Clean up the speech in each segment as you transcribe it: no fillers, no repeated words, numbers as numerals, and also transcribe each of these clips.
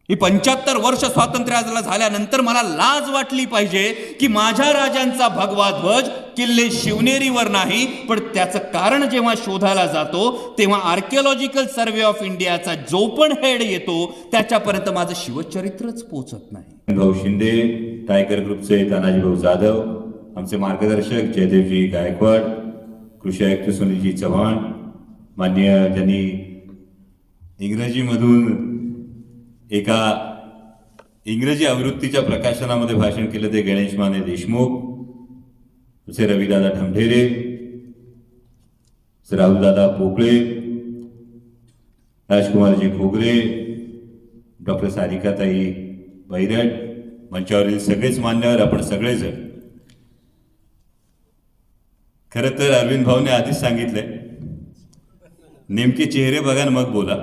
ही 75 वर्ष स्वातंत्र्याला झाल्यानंतर मला लाज वाटली पाहिजे की माझ्या राजांचा भगवा ध्वज किल्ले शिवनेरीवर नाही, पण त्याचं कारण जेव्हा शोधायला जातो तेव्हा आर्किओलॉजिकल सर्वे ऑफ इंडियाचा जो पण हेड येतो त्याच्यापर्यंत माझं शिवचरित्रच पोहोचत नाही. भाऊ शिंदे, टायगर ग्रुपचे तानाजी भाऊ जाधव, आमचे मार्गदर्शक जयदेवजी गायकवाड, कृषी आयुक्त सुनीलजी चव्हाण, मान्य ज्यांनी इंग्रजीमधून एका इंग्रजी आवृत्तीच्या प्रकाशनामध्ये भाषण केलं ते गणेश माने देशमुख, तुझे रविदादा ढमढेरे, राहुलदादा पोकळे, राजकुमारजी घोगरे, डॉक्टर सारिकाताई बैरट, मंचावरील सगळेच मान्यवर, आपण सगळेजण. खरं तर अरविंद भाऊने आधीच सांगितलंय नेमके चेहरे बघा ना मग बोला,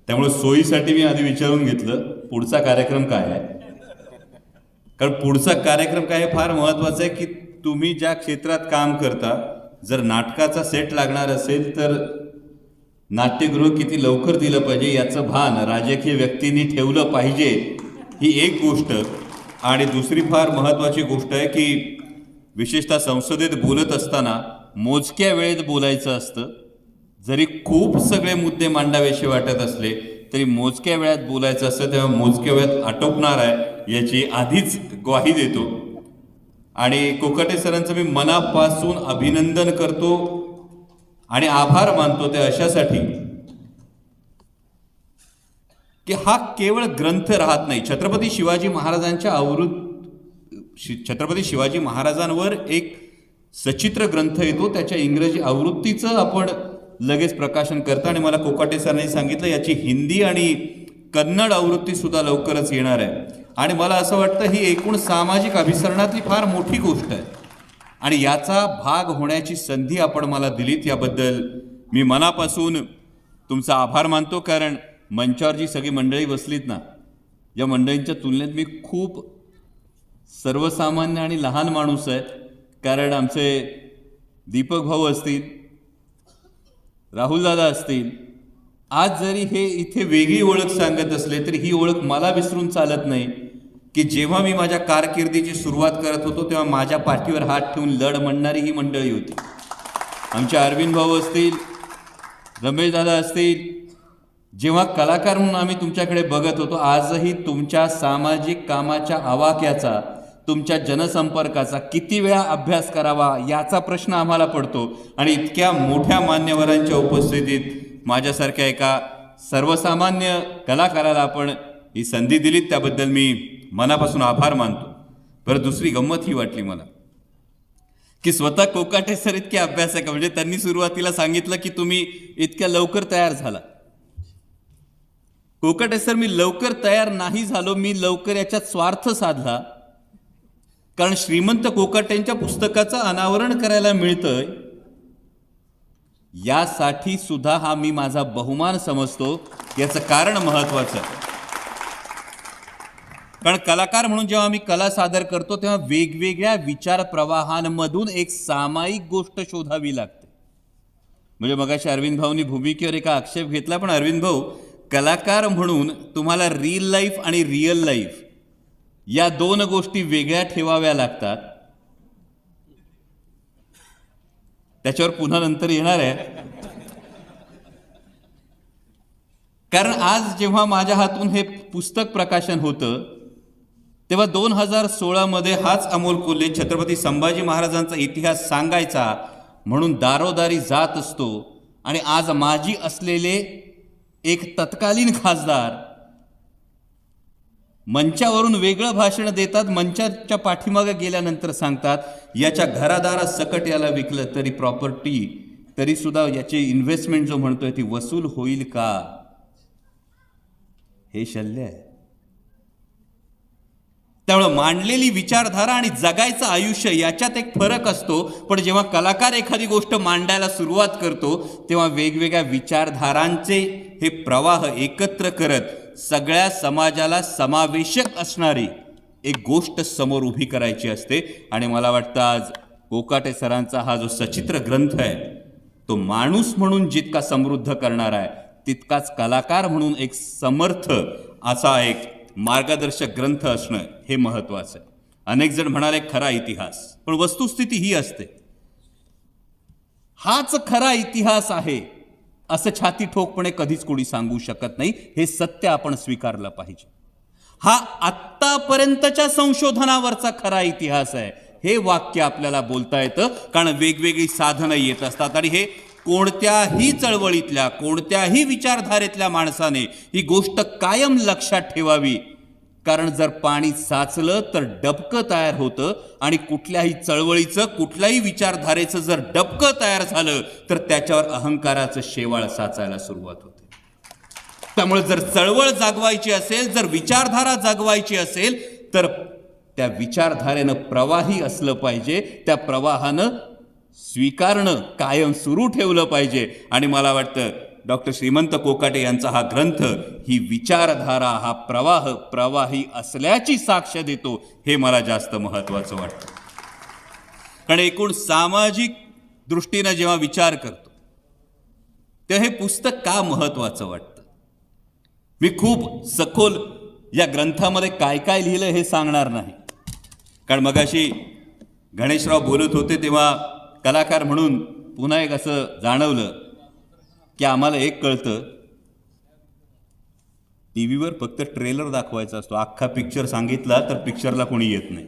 त्यामुळे सोयीसाठी मी आधी विचारून घेतलं पुढचा कार्यक्रम काय आहे. कारण पुढचा कार्यक्रम काय हे फार महत्वाचं आहे की तुम्ही ज्या क्षेत्रात काम करता, जर नाटकाचा सेट लागणार असेल तर नाट्यगृह किती लवकर दिलं पाहिजे याचं भान राजकीय व्यक्तींनी ठेवलं पाहिजे, ही एक गोष्ट. आणि दुसरी फार महत्वाची गोष्ट आहे की विशेषतः संसदेत बोलत असताना मोजक्या वेळेत बोलायचं असतं. जरी खूप सगळे मुद्दे मांडावेसे वाटत असले तरी मोजक्या वेळात बोलायचं असतं, तेव्हा मोजक्या वेळात आटोपणार आहे याची आधीच ग्वाही देतो. आणि कोकाटे सरांचं मी मनापासून अभिनंदन करतो आणि आभार मानतो ते अशासाठी की हा केवळ ग्रंथ राहत नाही. छत्रपती शिवाजी महाराजांच्या छत्रपती शिवाजी महाराजांवर एक सचित्र ग्रंथ येतो, त्याच्या इंग्रजी आवृत्तीचं आपण लगेच प्रकाशन करतं. आणि मला कोकाटे सरांनी सांगितलं याची हिंदी आणि कन्नड आवृत्ती सुद्धा लवकरच येणार आहे. आणि मला असं वाटतं ही एकूण सामाजिक अभिसरणातली फार मोठी गोष्ट आहे आणि याचा भाग होण्याची संधी आपण मला दिलीत, याबद्दल मी मनापासून तुमचा आभार मानतो. कारण मंचावर जी सगळी मंडळी बसलीत ना, या मंडळींच्या तुलनेत मी खूप सर्वसामान्य आणि लहान माणूस आहे. कारण आमचे दीपक भाऊ असतील, राहुलदादा असतील, आज जरी हे इथे वेगळी ओळख सांगत असले तरी ही ओळख मला विसरून चालत नाही की जेव्हा मी माझ्या कारकिर्दीची सुरुवात करत होतो तेव्हा माझ्या पाठीवर हात ठेवून लढ म्हणणारी ही मंडळी होती. आमचे अरविंद भाऊ असतील, रमेशदादा असतील, जेव्हा कलाकार म्हणून आम्ही तुमच्याकडे बघत होतो, आजही तुमच्या सामाजिक कामाच्या आवाक्याचा, तुमच्या जनसंपर्काचा किती वेळा अभ्यास करावा याचा प्रश्न आम्हाला पडतो. आणि इतक्या मोठ्या मान्यवरांच्या उपस्थितीत माझ्यासारख्या एका सर्वसामान्य कलाकाराला आपण ही संधी दिलीत, त्याबद्दल मी मनापासून आभार मानतो. बरं, दुसरी गंमत ही वाटली मला की स्वतः कोकाटे सर इतके अभ्यासक, म्हणजे त्यांनी सुरुवातीला सांगितलं की तुम्ही इतक्या लवकर तयार झाला. कोकाटे सर, मी लवकर तयार नाही झालो, मी लवकर याच्यात स्वार्थ साधला. कारण श्रीमंत कोकाटेंच्या पुस्तकाचं अनावरण करायला मिळतंय यासाठी सुद्धा हा मी माझा बहुमान समजतो. याचं कारण महत्वाचं, कारण कलाकार म्हणून जेव्हा आम्ही कला सादर करतो तेव्हा वेगवेगळ्या विचार प्रवाहांमधून एक सामायिक गोष्ट शोधावी लागते. म्हणजे मगाशी अरविंद भाऊनी भूमिकेवर एका आक्षेप घेतला, पण अरविंद भाऊ, कलाकार म्हणून तुम्हाला रिअल लाईफ आणि रिअल लाईफ या दोन गोष्टी वेगळ्या ठेवाव्या लागतात. त्याच्यावर पुन्हा नंतर येणार आहे. कारण आज जेव्हा माझ्या हातून हे पुस्तक प्रकाशन होतं तेव्हा 2016 मध्ये हाच अमोल कोल्हे छत्रपती संभाजी महाराजांचा इतिहास सांगायचा म्हणून दारोदारी जात असतो. आणि आज माजी असलेले एक तत्कालीन खासदार मंचावरून वेगळं भाषण देतात, मंचाच्या पाठीमागे गेल्यानंतर सांगतात याच्या घरादारा सकट याला विकलं तरी प्रॉपर्टी, तरी सुद्धा याची इन्व्हेस्टमेंट जो म्हणतोय ती वसूल होईल का, हे शल्य आहे. त्यामुळे मांडलेली विचारधारा आणि जगायचं आयुष्य याच्यात एक फरक असतो. पण जेव्हा कलाकार एखादी गोष्ट मांडायला सुरुवात करतो तेव्हा वेगवेगळ्या विचारधारांचे हे प्रवाह एकत्र करत सगळ्या समाजाला समावेशक असणारी एक गोष्ट समोर उभी करायची असते. आणि मला वाटतं आज कोकाटे सरांचा हा जो सचित्र ग्रंथ आहे तो माणूस म्हणून जितका समृद्ध करणार आहे तितकाच कलाकार म्हणून एक समर्थ असा एक मार्गदर्शक ग्रंथ असणं हे महत्त्वाचं आहे. अनेक जण म्हणाले खरा इतिहास, पण वस्तुस्थिती ही असते, हाच खरा इतिहास आहे असं छाती ठोकपणे कधीच कोणी सांगू शकत नाही. हे सत्य आपण स्वीकारलं पाहिजे. हा आत्तापर्यंतच्या संशोधनावरचा खरा इतिहास आहे हे वाक्य आपल्याला बोलता येतं, कारण वेगवेगळी साधनं येत असतात आणि हे कोणत्याही चळवळीतल्या कोणत्याही विचारधारेतल्या माणसाने ही गोष्ट कायम लक्षात ठेवावी. कारण जर पाणी साचलं तर डबकं तयार होतं आणि कुठल्याही चळवळीचं कुठल्याही विचारधारेचं जर डबकं तयार झालं तर त्याच्यावर अहंकाराचं शेवाळ साचायला सुरुवात होते. त्यामुळे जर चळवळ जागवायची असेल, जर विचारधारा जागवायची असेल तर त्या विचारधारेनं प्रवाही असलं पाहिजे, त्या प्रवाहानं स्वीकारणं कायम सुरू ठेवलं पाहिजे. आणि मला वाटतं डॉक्टर श्रीमंत कोकाटे यांचा हा ग्रंथ ही विचारधारा, हा प्रवाह प्रवाही असल्याची साक्ष देतो. हे मला जास्त महत्त्वाचं वाटतं. कारण एकूण सामाजिक दृष्टीनं जेव्हा विचार करतो तेव्हा हे पुस्तक का महत्त्वाचं वाटतं. मी खूप सखोल या ग्रंथामध्ये काय काय लिहिलं हे सांगणार नाही, कारण मगाशी गणेशराव बोलत होते तेव्हा कलाकार म्हणून पुन्हा एक असं जाणवलं की आम्हाला एक कळतं, टी व्हीवर फक्त ट्रेलर दाखवायचा असतो, अख्खा पिक्चर सांगितला तर पिक्चरला कोणी येत नाही,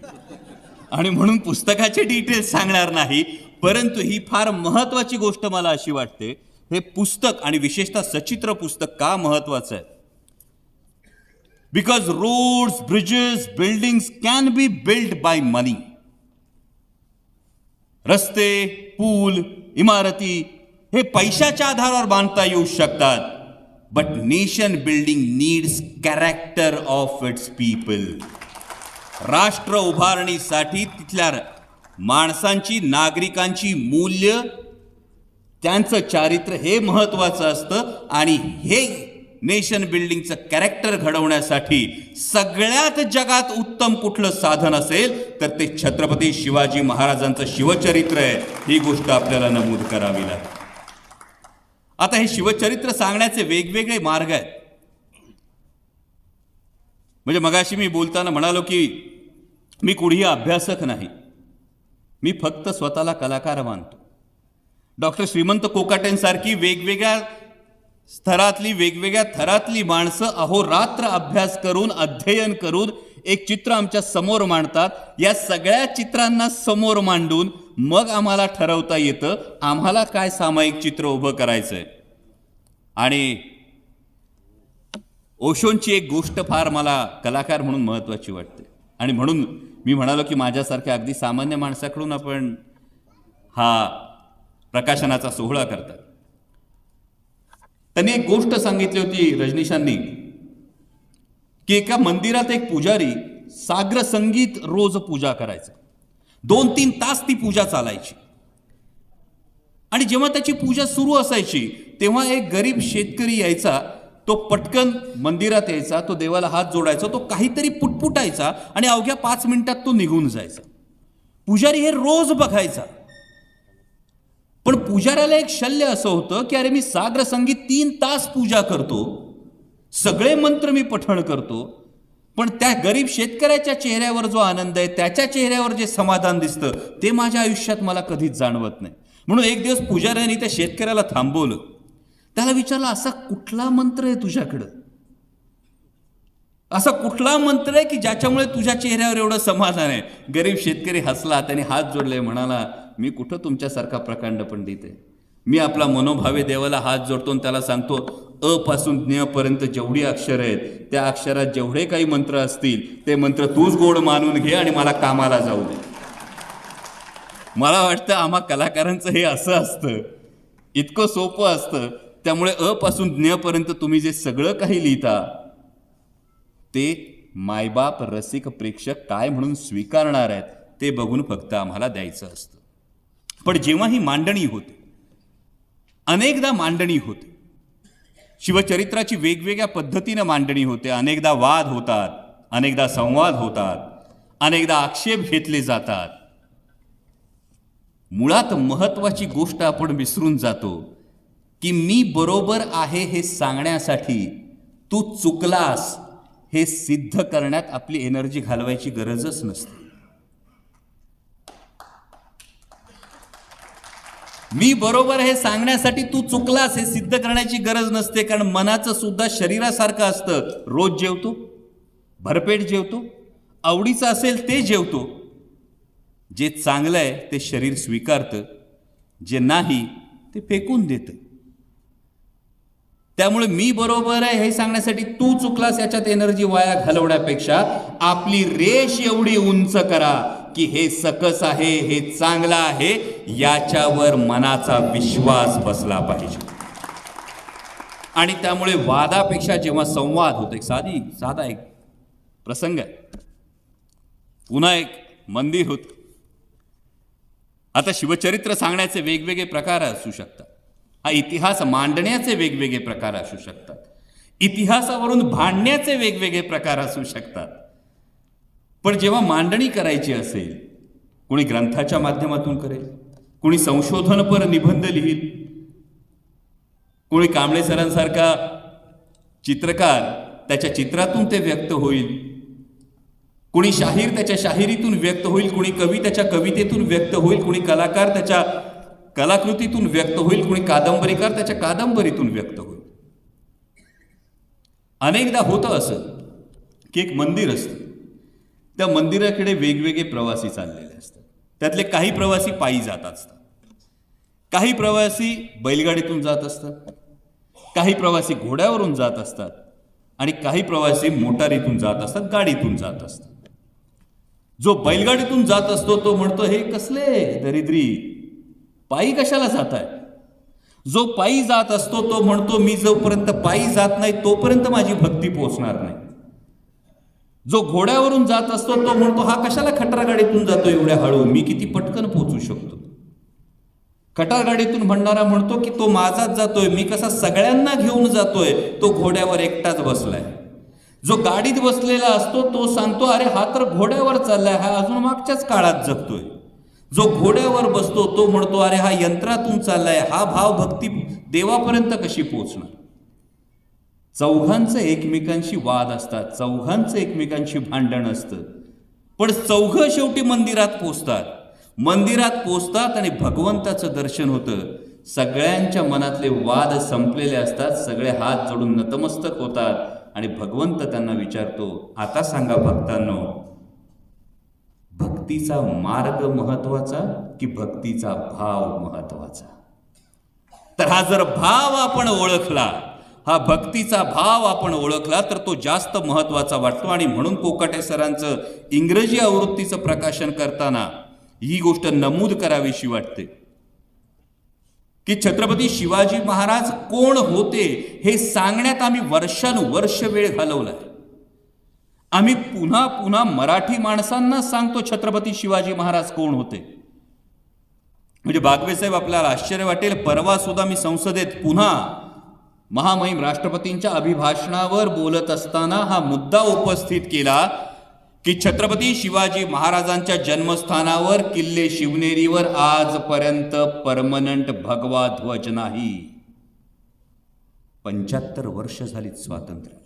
आणि म्हणून पुस्तकाचे डिटेल्स सांगणार नाही. परंतु ही फार महत्त्वाची गोष्ट मला अशी वाटते, हे पुस्तक आणि विशेषतः सचित्र पुस्तक का महत्त्वाचं आहे. Because roads, bridges, buildings can be build by money. रस्ते, पूल, इमारती हे पैशाच्या आधारावर बांधता येऊ शकतात, but nation building needs character of its people. राष्ट्र उभारणीसाठी तिथल्या माणसांची, नागरिकांची मूल्य, त्यांचं चारित्र्य हे महत्त्वाचं असतं. आणि हे नेशन बिल्डिंगचं कॅरेक्टर घडवण्यासाठी सगळ्यात जगात उत्तम कुठलं साधन असेल तर ते छत्रपती शिवाजी महाराजांचं शिवचरित्र आहे. ही गोष्ट आपल्याला नमूद करावी लागेल. आता हे शिवचरित्र सांगण्याचे वेगवेगळे मार्ग आहेत. म्हणजे मगाशी मी बोलताना म्हणालो की मी कुठेही अभ्यासक नाही, मी फक्त स्वतःला कलाकार मानतो. डॉक्टर श्रीमंत कोकाटेंसारखी वेगवेगळ्या स्तरातली, वेगवेगळ्या थरातली माणसं अहोरात्र अभ्यास करून, अध्ययन करून एक चित्र आमच्या समोर मांडतात. या सगळ्या चित्रांना समोर मांडून मग आम्हाला ठरवता येतं आम्हाला काय सामायिक चित्र उभं करायचंय. आणि ओशोंची एक गोष्ट फार मला कलाकार म्हणून महत्त्वाची वाटते, आणि म्हणून मी म्हणालो की माझ्यासारख्या अगदी सामान्य माणसाकडून आपण हा प्रकाशनाचा सोहळा करतात. त्यांनी एक गोष्ट सांगितली होती रजनीशांनी, की एका मंदिरात एक पुजारी साग्र संगीत रोज पूजा करायचा. 2-3 तास ती पूजा चालायची. आणि जेव्हा त्याची पूजा सुरू असायची तेव्हा एक गरीब शेतकरी यायचा, तो पटकन मंदिरात यायचा, तो देवाला हात जोडायचा, तो काहीतरी पुटपुटायचा आणि अवघ्या 5 मिनिटात तो निघून जायचा. पुजारी हे रोज बघायचा. पण पुजाऱ्याला एक शल्य असं होतं की अरे मी साग्र संगीत 3 तास पूजा करतो, सगळे मंत्र मी पठण करतो, पण त्या गरीब शेतकऱ्याच्या चेहऱ्यावर जो आनंद आहे, त्याच्या चेहऱ्यावर जे समाधान दिसतं ते माझ्या आयुष्यात मला कधीच जाणवत नाही. म्हणून एक दिवस पुजाऱ्याने त्या शेतकऱ्याला थांबवलं. त्याला विचारलं, असा कुठला मंत्र आहे तुझ्याकडं, असा कुठला मंत्र आहे की ज्याच्यामुळे तुझ्या चेहऱ्यावर एवढं समाधान आहे. गरीब शेतकरी हसला, त्याने हात जोडले, म्हणाला मी कुठं तुमच्यासारखा प्रकांड पंडित आहे. मी आपला मनोभावे देवाला हात जोडतो आणि त्याला सांगतो अ पासून ज्ञ पर्यंत जेवढी अक्षर आहेत त्या अक्षरात जेवढे काही मंत्र असतील ते मंत्र तूच गोड मानून घे आणि मला कामाला जाऊ दे. मला वाटतं आम्हा कलाकारांचं हे असं असतं, इतकं सोपं असतं. त्यामुळे अ पासून ज्ञ पर्यंत तुम्ही जे सगळं काही लिहिता ते मायबाप, रसिक, प्रेक्षक काय म्हणून स्वीकारणार आहेत ते बघून फक्त आम्हाला द्यायचं असतं. पण जेव्हा ही मांडणी होते, अनेकदा मांडणी होते, शिवचरित्राची वेगवेगळ्या पद्धतीनं मांडणी होते, अनेकदा वाद होतात, अनेकदा संवाद होतात, अनेकदा आक्षेप घेतले जातात. मुळात महत्वाची गोष्ट आपण विसरून जातो की मी बरोबर आहे हे सांगण्यासाठी तू चुकलास हे सिद्ध करण्यात आपली एनर्जी घालवायची गरजच नसते. मी बरोबर हे सांगण्यासाठी तू चुकलास हे सिद्ध करण्याची गरज नसते, कारण मनाचं सुद्धा शरीरासारखं असतं. रोज जेवतो, भरपेट जेवतो, आवडीचं असेल ते जेवतो. जे चांगलं आहे ते शरीर स्वीकारतं, जे नाही ते फेकून देतं. त्यामुळे मी बरोबर आहे हे सांगण्यासाठी तू चुकलास याच्यात एनर्जी वाया घालवण्यापेक्षा आपली रेष एवढी उंच करा की हे सकस आहे, हे चांगलं आहे, याच्यावर मनाचा विश्वास बसला पाहिजे. आणि त्यामुळे वादापेक्षा जेव्हा संवाद होतो, एक साधा एक प्रसंग आहे. पुन्हा एक मंदिर होतं. आता शिवचरित्र सांगण्याचे वेगवेगळे प्रकार असू शकतात. हा इतिहास मांडण्याचे वेगवेगळे प्रकार असू शकतात. इतिहासावरून भांडण्याचे वेगवेगळे प्रकार असू शकतात. पण जेव्हा मांडणी करायची असेल, कोणी ग्रंथाच्या माध्यमातून करेल, कोणी संशोधनपर निबंध लिहिल, कोणी कांबळे सरांसारखा चित्रकार त्याच्या चित्रातून ते व्यक्त होईल, कोणी शाहीर त्याच्या शाहिरीतून व्यक्त होईल, कोणी कवी त्याच्या कवितेतून व्यक्त होईल, कोणी कलाकार त्याच्या कलाकृतीतून व्यक्त होईल, कोणी कादंबरीकार त्याच्या कादंबरीतून व्यक्त होईल. अनेकदा होतं असं की एक मंदिर असतं, त्या मंदिराकडे वेगवेगळे प्रवासी चाललेले असतात. त्यातले काही प्रवासी पायी जात असतात, काही प्रवासी बैलगाडीतून जात असतात, काही प्रवासी घोड्यावरून जात असतात आणि काही प्रवासी मोटारीतून जात असतात, गाडीतून जात असतात. जो बैलगाडीतून जात असतो तो म्हणतो, हे कसले दरिद्री, पायी कशाला जात आहे. जो पायी जात असतो तो म्हणतो, मी जोपर्यंत पायी जात नाही तोपर्यंत माझी भक्ती पोचणार नाही. जो घोड्यावरून जात असतो तो म्हणतो, हा कशाला खटारगाडीतून जातो एवढ्या हळू, मी किती पटकन पोचू शकतो. खटारगाडीतून म्हणणारा म्हणतो की तो माझाच जातोय, मी कसा सगळ्यांना घेऊन जातोय, तो घोड्यावर एकटाच बसलाय. जो गाडीत बसलेला असतो तो सांगतो, अरे हा तर घोड्यावर चाललाय, हा अजून मागच्याच काळात जगतोय. जो घोड्यावर बसतो तो म्हणतो, अरे हा यंत्रातून चाललाय, हा भाव भक्ती देवापर्यंत कशी पोचणार. चौघांचे एकमेकांशी वाद असतात, चौघांचं एकमेकांशी भांडण असतं, पण चौघं शेवटी मंदिरात पोचतात. मंदिरात पोचतात आणि भगवंताचं दर्शन होतं. सगळ्यांच्या मनातले वाद संपलेले असतात, सगळे हात जोडून नतमस्तक होतात आणि भगवंत त्यांना विचारतो, आता सांगा भक्तांनो, भक्तीचा मार्ग महत्वाचा की भक्तीचा भाव महत्वाचा. तर हा जर भाव आपण ओळखला, हा भक्तीचा भाव आपण ओळखला तर तो जास्त महत्वाचा वाटतो. आणि म्हणून कोकाटे सरांचं इंग्रजी आवृत्तीचं प्रकाशन करताना ही गोष्ट नमूद करावीशी वाटते की छत्रपती शिवाजी महाराज कोण होते हे सांगण्यात आम्ही वर्षानुवर्ष वेळ घालवलाय. आम्ही पुन्हा पुन्हा मराठी माणसांना सांगतो छत्रपती शिवाजी महाराज कोण होते. म्हणजे बागवेसाहेब आपल्याला आश्चर्य वाटेल, परवा सुद्धा मी संसदेत पुन्हा महामहिम राष्ट्रपतींच्या अभिभाषणावर बोलत असताना हा मुद्दा उपस्थित केला की छत्रपती शिवाजी महाराजांच्या जन्मस्थानावर किल्ले शिवनेरीवर आजपर्यंत परमनंट भगवा ध्वज नाही. 75 वर्ष झालीत स्वातंत्र्याला.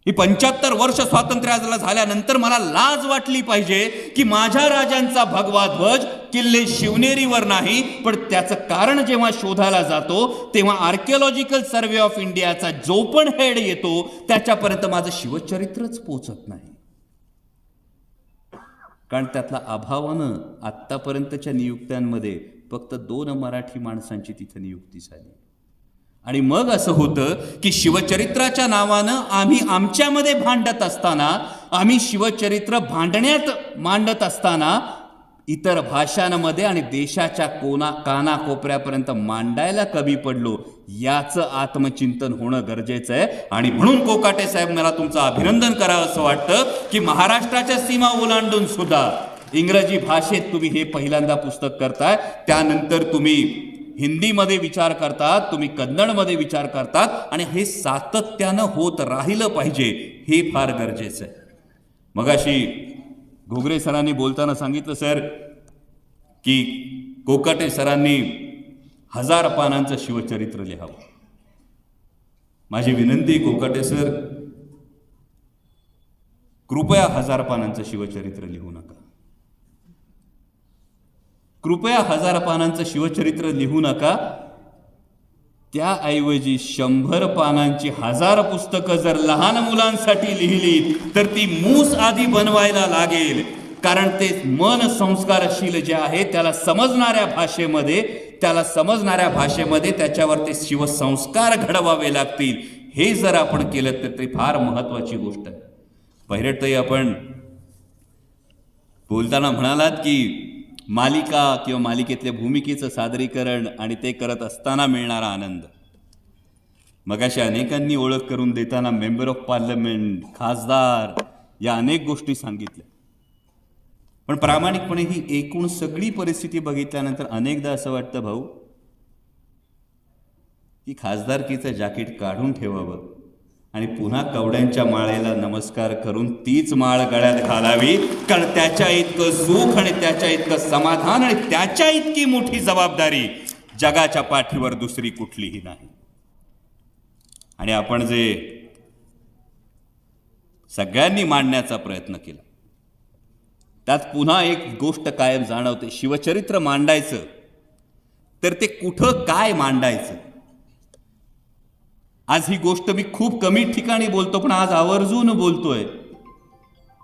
ही 75 वर्ष स्वातंत्र्याला झाल्यानंतर मला लाज वाटली पाहिजे की माझ्या राजांचा भगवा ध्वज किल्ले शिवनेरीवर नाही, पण त्याचं कारण जेव्हा शोधायला जातो तेव्हा आर्किओलॉजिकल सर्वे ऑफ इंडियाचा जो पण हेड येतो त्याच्यापर्यंत माझं शिवचरित्रच पोचत नाही. कारण त्यातला अभावानं आत्तापर्यंतच्या नियुक्त्यांमध्ये फक्त 2 मराठी माणसांची तिथे नियुक्ती झाली. आणि मग असं होतं की शिवचरित्राच्या नावानं आम्ही आमच्यामध्ये भांडत असताना, आम्ही शिवचरित्र भांडण्यात मांडत असताना इतर भाषांमध्ये आणि देशाच्या कानाकोपऱ्यापर्यंत मांडायला कमी पडलो. याचं आत्मचिंतन होणं गरजेचं आहे. आणि म्हणून कोकाटे साहेब, मला तुमचं अभिनंदन करावं असं वाटतं की महाराष्ट्राच्या सीमा ओलांडून सुद्धा इंग्रजी भाषेत तुम्ही हे पहिल्यांदा पुस्तक करताय. त्यानंतर तुम्ही हिंदीमध्ये विचार करतात, तुम्ही कन्नडमध्ये विचार करतात आणि हे सातत्यानं होत राहिलं पाहिजे, हे फार गरजेचं आहे. मगाशी घोगरे सरांनी बोलताना सांगितलं सर की कोकाटे सरांनी 1000 पानांचं शिवचरित्र लिहावं. माझी विनंती कोकाटे सर, कृपया 1000 पानांचं शिवचरित्र लिहू नका. कृपया 1000 पानांचं शिवचरित्र लिहू नका. त्याऐवजी 100 पानांची 1000 पुस्तकं जर लहान मुलांसाठी लिहिली तर ती मूस आधी बनवायला लागेल. कारण ते मन संस्कारशील जे आहे त्याला समजणाऱ्या भाषेमध्ये त्याच्यावर ते शिवसंस्कार घडवावे लागतील. हे जर आपण केलं तर ते फार महत्वाची गोष्ट आहे. पहिरेटताई, आपण बोलताना म्हणालात की मालिका किंवा मालिकेतल्या भूमिकेचं सादरीकरण आणि ते करत असताना मिळणारा आनंद. मगाशी अनेकांनी ओळख करून देताना मेंबर ऑफ पार्लमेंट, खासदार या अनेक गोष्टी सांगितल्या. पण प्रामाणिकपणे ही एकूण सगळी परिस्थिती बघितल्यानंतर अनेकदा असं वाटतं भाऊ की खासदारकीचं जॅकेट काढून ठेवावं आणि पुन्हा कवड्यांच्या माळेला नमस्कार करून तीच माळ गळ्यात घालावी. कारण त्याच्या इतकं सुख आणि त्याच्या इतकं समाधान आणि त्याच्या इतकी मोठी जबाबदारी जगाच्या पाठीवर दुसरी कुठलीही नाही. आणि आपण जे सगळ्यांनी मांडण्याचा प्रयत्न केला त्यात पुन्हा एक गोष्ट कायम जाणवते. शिवचरित्र मांडायचं तर ते कुठं काय मांडायचं. आज ही गोष्ट मी खूप कमी ठिकाणी बोलतो, पण आज आवर्जून बोलतोय.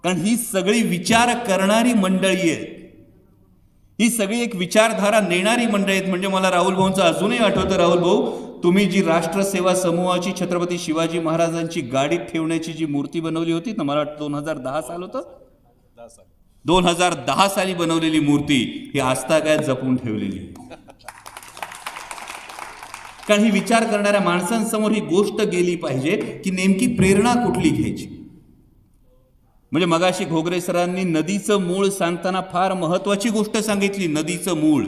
कारण ही सगळी विचार करणारी मंडळी आहेत. ही सगळी एक विचारधारा नेणारी मंडळी आहेत. म्हणजे मला राहुल भाऊंचं अजूनही आठवतं. राहुल भाऊ, तुम्ही जी राष्ट्रसेवा समूहाची छत्रपती शिवाजी महाराजांची गाडीत ठेवण्याची जी मूर्ती बनवली होती ना, मला वाटतं 2010 साल होतं, 2010 साली बनवलेली मूर्ती ही आजतागायत जपून ठेवलेली. कारण ही विचार करणाऱ्या माणसांसमोर ही गोष्ट गेली पाहिजे की नेमकी प्रेरणा कुठली घ्यायची. म्हणजे मगाशी घोगरे सरांनी नदीचं मूळ सांगताना फार महत्वाची गोष्ट सांगितली. नदीचं मूळ,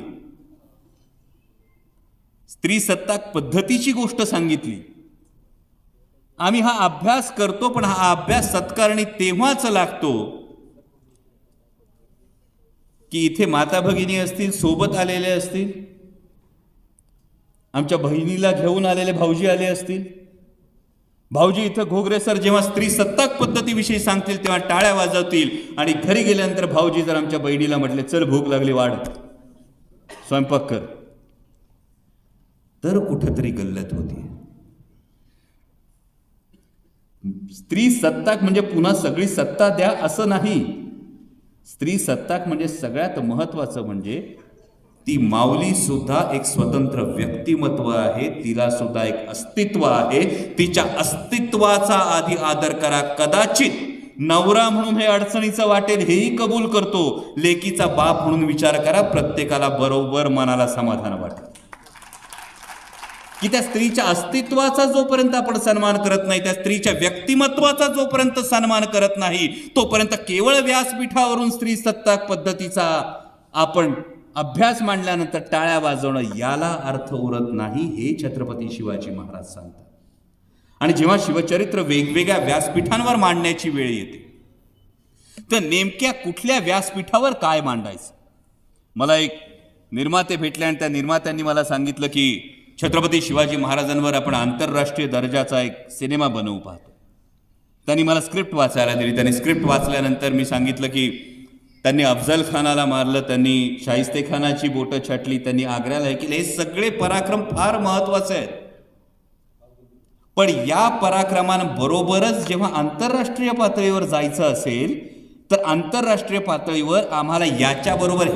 स्त्री सत्ताक पद्धतीची गोष्ट सांगितली. आम्ही हा अभ्यास करतो, पण हा अभ्यास सत्कारणी तेव्हाच लागतो की इथे माता भगिनी असतील, सोबत आलेले असतील, आमच्या बहिणीला घेऊन आलेले भाऊजी आले असतील. भाऊजी इथं घोगरे सर जेव्हा स्त्री सत्ताक पद्धतीविषयी सांगतील तेव्हा टाळ्या वाजवतील. आणि घरी गेल्यानंतर भाऊजी जर आमच्या बहिणीला म्हटले, चल भूक लागली, वाढ, स्वयंपाक कर, तर कुठंतरी गल्लत होती. स्त्री सत्ताक म्हणजे पुन्हा सगळी सत्ता द्या असं नाही. स्त्री सत्ताक म्हणजे सगळ्यात महत्वाचं म्हणजे ती माऊली सुद्धा एक स्वतंत्र व्यक्तिमत्व आहे. तिला सुद्धा एक अस्तित्व आहे. तिच्या अस्तित्वाचा आधी आदर करा. कदाचित नवरा म्हणून हे अडचणीचं वाटेल हेही कबूल करतो. लेकीचा बाप म्हणून विचार करा. प्रत्येकाला बरोबर मनाला समाधान वाटेल की त्या स्त्रीच्या अस्तित्वाचा जोपर्यंत आपण सन्मान करत नाही, त्या स्त्रीच्या व्यक्तिमत्वाचा जोपर्यंत सन्मान करत नाही, तोपर्यंत केवळ व्यासपीठावरून स्त्री सत्ताक पद्धतीचा आपण अभ्यास मांडल्यानंतर टाळ्या वाजवणं याला अर्थ उरत नाही. हे छत्रपती शिवाजी महाराज सांगतात. आणि जेव्हा शिवचरित्र वेगवेगळ्या व्यासपीठांवर मांडण्याची वेळ येते तर नेमक्या कुठल्या व्यासपीठावर काय मांडायचं. मला एक निर्माते भेटले आणि त्या निर्मात्यांनी मला सांगितलं की छत्रपती शिवाजी महाराजांवर आपण आंतरराष्ट्रीय दर्जाचा एक सिनेमा बनवू पाहतो. त्यांनी मला स्क्रिप्ट वाचायला दिली. त्यांनी स्क्रिप्ट वाचल्यानंतर मी सांगितलं की त्यांनी अफजल खानाला मारलं, त्यांनी शाहिस्ते खानाची बोटं छाटली, त्यांनी आग्र्याला हे केलं. हे सगळे पराक्रम फार महत्वाचे आहेत. पण या पराक्रमांबरोबरच जेव्हा आंतरराष्ट्रीय पातळीवर जायचं असेल तर आंतरराष्ट्रीय पातळीवर आम्हाला याच्याबरोबर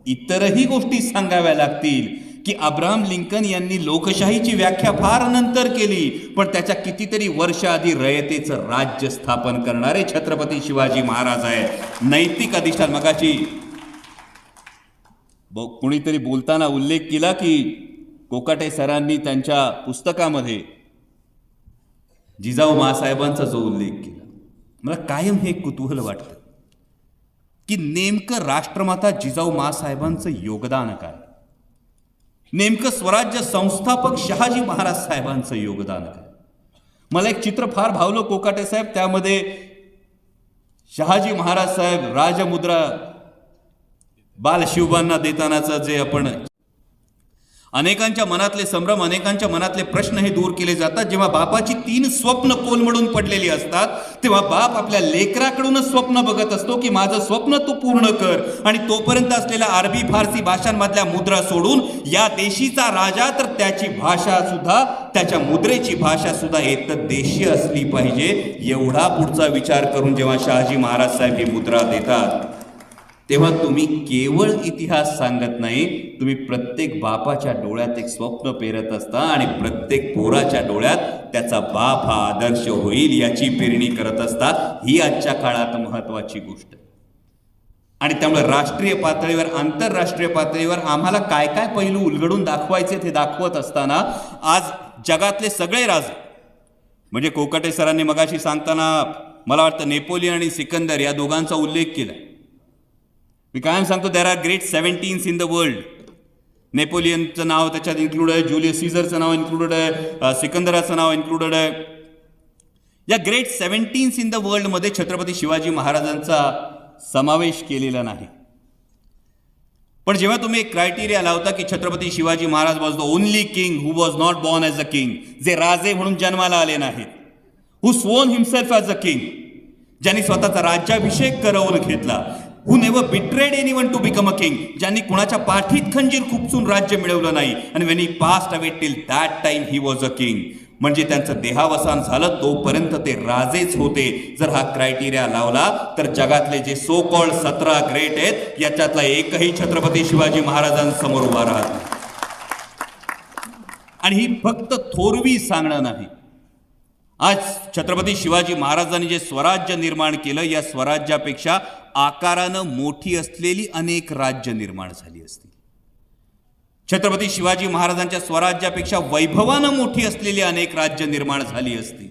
इतरही गोष्टी सांगाव्या लागतील की अब्राहम लिंकन यांनी लोकशाहीची व्याख्या फार नंतर केली, पण त्याच्या कितीतरी वर्ष आधी रयतेचं राज्य स्थापन करणारे छत्रपती शिवाजी महाराज आहेत. नैतिक अधिष्ठान. मगाशी कुणीतरी बोलताना उल्लेख केला की कोकाटे सरांनी त्यांच्या पुस्तकामध्ये जिजाऊ मासाहेबांचा जो उल्लेख केला, मला कायम हे कुतूहल वाटतं की नेमकं राष्ट्रमाता जिजाऊ मासाहेबांचं योगदान काय, नेमकं स्वराज्य संस्थापक शहाजी महाराज साहेबांचं योगदान काय. मला एक चित्र फार भावलं कोकाटे साहेब. त्यामध्ये शहाजी महाराज साहेब राजमुद्रा बालशिवबांना देतानाचं जे आपण अनेकांच्या मनातले संभ्रम, अनेकांच्या मनातले प्रश्न हे दूर केले जातात. जेव्हा बापाची 3 स्वप्न कोलमडून पडलेली असतात तेव्हा बाप आपल्या लेकराकडूनच स्वप्न बघत असतो की माझं स्वप्न तू पूर्ण कर. आणि तोपर्यंत असलेल्या अरबी फारसी भाषांमधल्या मुद्रा सोडून या देशीचा राजा तर त्याची भाषा सुद्धा, त्याच्या मुद्रेची भाषा सुद्धा एकतर देशी असली पाहिजे एवढा पुढचा विचार करून जेव्हा शहाजी महाराज साहेब ही मुद्रा देतात तेव्हा तुम्ही केवळ इतिहास सांगत नाही, तुम्ही प्रत्येक बापाच्या डोळ्यात एक स्वप्न पेरत असता आणि प्रत्येक पोराच्या डोळ्यात त्याचा बाप हा आदर्श होईल याची पेरणी करत असता. ही आजच्या काळात महत्वाची गोष्ट. आणि त्यामुळे राष्ट्रीय पातळीवर, आंतरराष्ट्रीय पातळीवर आम्हाला काय काय पैलू उलगडून दाखवायचे ते दाखवत असताना आज जगातले सगळे राजे, म्हणजे कोकाटे सरांनी मगाशी सांगताना मला वाटतं नेपोलियन आणि सिकंदर या दोघांचा उल्लेख केला. मी कायम सांगतो there are great 17 in the world. नेपोलियनचं नाव त्याच्यात इन्क्लूड आहे, जुलियस सीझरचं नाव इन्क्लूडेड आहे, सिकंदराचं नाव इन्क्लूडेड आहे. या ग्रेट 17 इन द वर्ल्डमध्ये छत्रपती शिवाजी महाराजांचा समावेश केलेला नाही. पण जेव्हा तुम्ही एक क्रायटेरिया लावता की Chhatrapati Shivaji Maharaj was the only king who was not born as a king, जे राजे म्हणून जन्माला आले नाहीत, who sworn himself as a king, ज्यांनी स्वतःचा राज्याभिषेक करवून घेतला, who never betrayed anyone to become a king, ज्यांनी कुणाच्या पाठीत खंजीर खुपसून राज्य मिळवलं नाही. आणि when he passed away till that time he was a king, म्हणजे त्यांचं देहावसान झालं तोपर्यंत ते राजेच होते. जर हा क्रायटेरिया लावला तर जगातले जे सो कॉल्ड 17 ग्रेट आहेत याच्यातला एकही छत्रपती शिवाजी महाराजांसमोर उभा राहत नाही. आणि ही फक्त थोरवी सांगणं नाही. आज छत्रपती शिवाजी महाराजांनी जे स्वराज्य निर्माण केलं, या स्वराज्यापेक्षा आकारानं मोठी असलेली अनेक राज्य निर्माण झाली असतील. छत्रपती शिवाजी महाराजांच्या स्वराज्यापेक्षा वैभवानं मोठी असलेली अनेक राज्य निर्माण झाली असतील.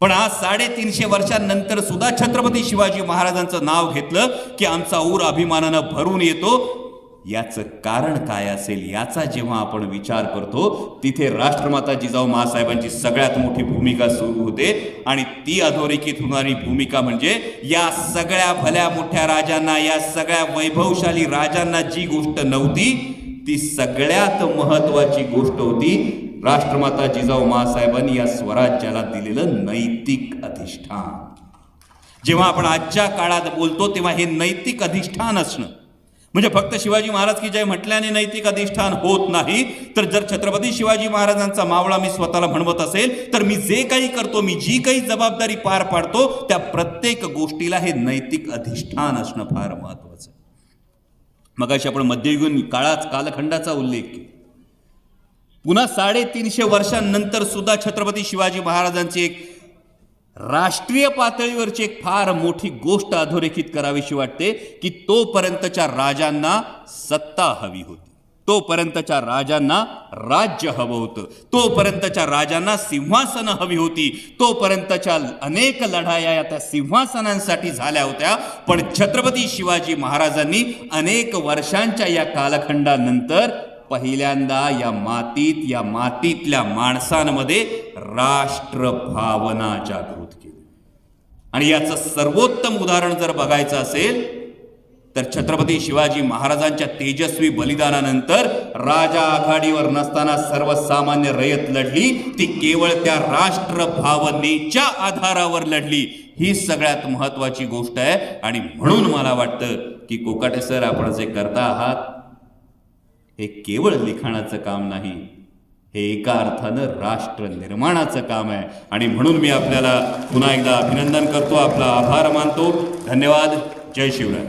पण आज 350 वर्षांनंतर सुद्धा छत्रपती शिवाजी महाराजांचं नाव घेतलं की आमचा ऊर अभिमानानं भरून येतो. याचं कारण काय असेल याचा जेव्हा आपण विचार करतो तिथे राष्ट्रमाता जिजाऊ माँसाहेबांची सगळ्यात मोठी भूमिका सुरू होते. आणि ती अधोरेखित होणारी भूमिका म्हणजे या सगळ्या भल्या मोठ्या राजांना, या सगळ्या वैभवशाली राजांना जी गोष्ट नव्हती ती सगळ्यात महत्वाची गोष्ट होती राष्ट्रमाता जिजाऊ माँसाहेबांनी या स्वराज्याला दिलेलं नैतिक अधिष्ठान. जेव्हा आपण आजच्या काळात बोलतो तेव्हा हे नैतिक अधिष्ठान असणं म्हणजे फक्त शिवाजी महाराज की जय म्हटल्याने नैतिक अधिष्ठान होत नाही. तर जर छत्रपती शिवाजी महाराजांचा मावळा मी स्वतःला म्हणवत असेल तर मी जे काही करतो, मी जी काही जबाबदारी पार पाडतो त्या प्रत्येक गोष्टीला हे नैतिक अधिष्ठान असणं फार महत्वाचं. मगाशी आपण मध्ययुगीन कालखंडाचा उल्लेख केला. पुन्हा 350 वर्षांनंतर सुद्धा छत्रपती शिवाजी महाराजांची एक राष्ट्रीय पातळीवरची एक फार मोठी गोष्ट अधोरेखित करावीशी वाटते की तोपर्यंतच्या राजांना सत्ता हवी होती, तोपर्यंतच्या राजांना राज्य हवं होतं, तोपर्यंतच्या राजांना सिंहासनं हवी होती, तोपर्यंतच्या अनेक लढाया या त्या सिंहासनांसाठी झाल्या होत्या. पण छत्रपती शिवाजी महाराजांनी अनेक वर्षांच्या या कालखंडानंतर पहिल्यांदा या मातीतल्या माणसांमध्ये राष्ट्रभावना जागृत केली. आणि याचं सर्वोत्तम उदाहरण जर बघायचं असेल तर छत्रपती शिवाजी महाराजांच्या तेजस्वी बलिदानानंतर राजा आघाडीवर नसताना सर्वसामान्य रयत लढली, ती केवळ त्या राष्ट्रभावनेच्या आधारावर लढली. ही सगळ्यात महत्वाची गोष्ट आहे. आणि म्हणून मला वाटतं की कोकाटे सर आपण जे करता आहात हे केवळ लिखाणाचं काम नाही, हे एका अर्थानं राष्ट्र निर्माणाचं काम आहे. आणि म्हणून मी आपल्याला पुन्हा एकदा अभिनंदन करतो, आपला आभार मानतो. धन्यवाद. जय शिवराय.